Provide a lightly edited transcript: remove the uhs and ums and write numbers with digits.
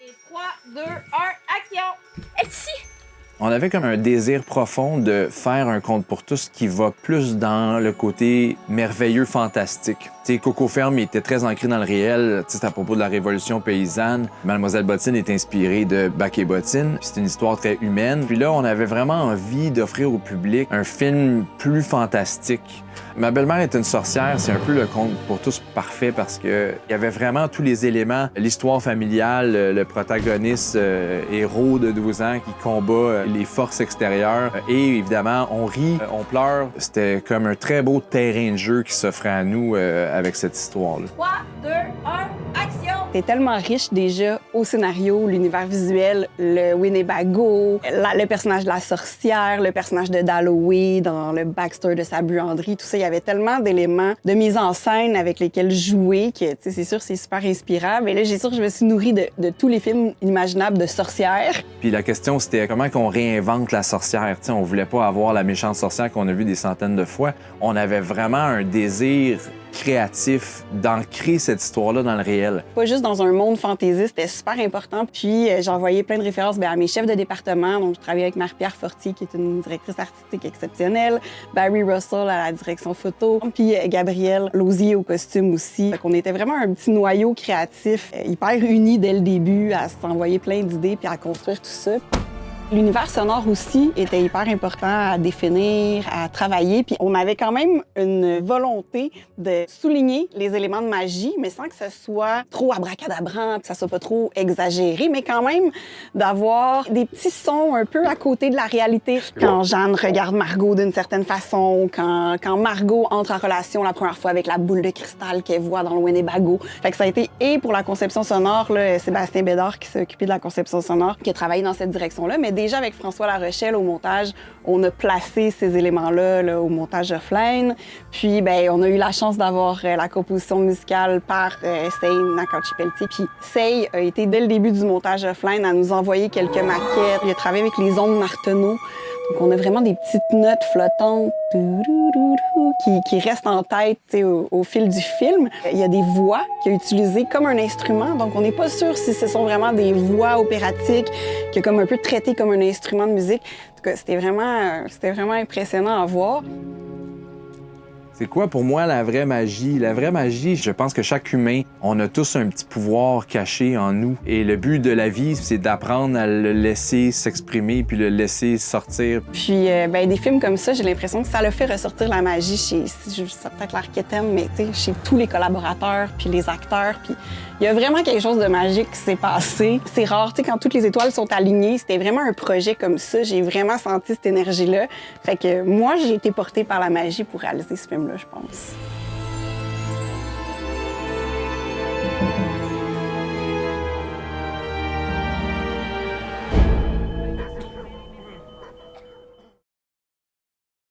Et 3, 2, 1, action! Etsy! On avait comme un désir profond de faire un conte pour tous qui va plus dans le côté merveilleux, fantastique. T'sais, Coco Ferme était très ancré dans le réel. C'est à propos de la révolution paysanne. Mademoiselle Bottine est inspirée de Bac et Bottine. C'est une histoire très humaine. Puis là, on avait vraiment envie d'offrir au public un film plus fantastique. Ma belle-mère est une sorcière, c'est un peu le conte pour tous parfait parce que il y avait vraiment tous les éléments, l'histoire familiale, le protagoniste héros de 12 ans qui combat les forces extérieures et évidemment on rit, on pleure. C'était comme un très beau terrain de jeu qui s'offrait à nous avec cette histoire-là. 3, 2, 1, action! C'est tellement riche déjà au scénario, l'univers visuel, le Winnebago, le personnage de la sorcière, le personnage de Dalloway dans le backstory de sa buanderie, tout ça. Il y avait tellement d'éléments de mise en scène avec lesquels jouer que, tu sais, c'est sûr, c'est super inspirant. Mais là, j'ai sûr que je me suis nourrie de tous les films imaginables de sorcières. Puis la question, c'était comment qu'on réinvente la sorcière. T'sais, on voulait pas avoir la méchante sorcière qu'on a vue des centaines de fois. On avait vraiment un désir créatif d'ancrer cette histoire-là dans le réel. Pas juste dans un monde fantaisiste, c'était super important. Puis j'ai envoyé plein de références à mes chefs de département. Donc, je travaillais avec Marie-Pierre Fortier, qui est une directrice artistique exceptionnelle, Barry Russell à la direction photo, puis Gabrielle Lausier au costume aussi. Fait qu'on était vraiment un petit noyau créatif, hyper uni dès le début, à s'envoyer plein d'idées puis à construire tout ça. L'univers sonore aussi était hyper important à définir, à travailler. Puis on avait quand même une volonté de souligner les éléments de magie, mais sans que ce soit trop abracadabrant, que ça soit pas trop exagéré, mais quand même d'avoir des petits sons un peu à côté de la réalité. Quand Jeanne regarde Margot d'une certaine façon, quand Margot entre en relation la première fois avec la boule de cristal qu'elle voit dans le Winnebago. Fait que ça a été, et pour la conception sonore, là, Sébastien Bédard qui s'est occupé de la conception sonore, qui a travaillé dans cette direction-là, mais déjà avec François Larochelle au montage, on a placé ces éléments-là là, au montage offline. Puis, ben, on a eu la chance d'avoir la composition musicale par Sei Nakauchi-Pelletier. Puis, Sei a été, dès le début du montage offline, à nous envoyer quelques maquettes. Il a travaillé avec les ondes Marteneau. Donc, on a vraiment des petites notes flottantes qui restent en tête au fil du film. Il y a des voix qu'il a utilisées comme un instrument. Donc, on n'est pas sûr si ce sont vraiment des voix opératiques qu'il a comme un peu traité comme un instrument de musique. En tout cas, c'était vraiment impressionnant à voir. C'est quoi pour moi la vraie magie? La vraie magie, je pense que chaque humain, on a tous un petit pouvoir caché en nous. Et le but de la vie, c'est d'apprendre à le laisser s'exprimer puis le laisser sortir. Puis ben, des films comme ça, j'ai l'impression que ça le fait ressortir la magie chez, c'est peut-être l'archéthème, mais chez tous les collaborateurs puis les acteurs. Puis il y a vraiment quelque chose de magique qui s'est passé. C'est rare, quand toutes les étoiles sont alignées, c'était vraiment un projet comme ça. J'ai vraiment senti cette énergie-là. Fait que moi, j'ai été portée par la magie pour réaliser ce film-là, je pense.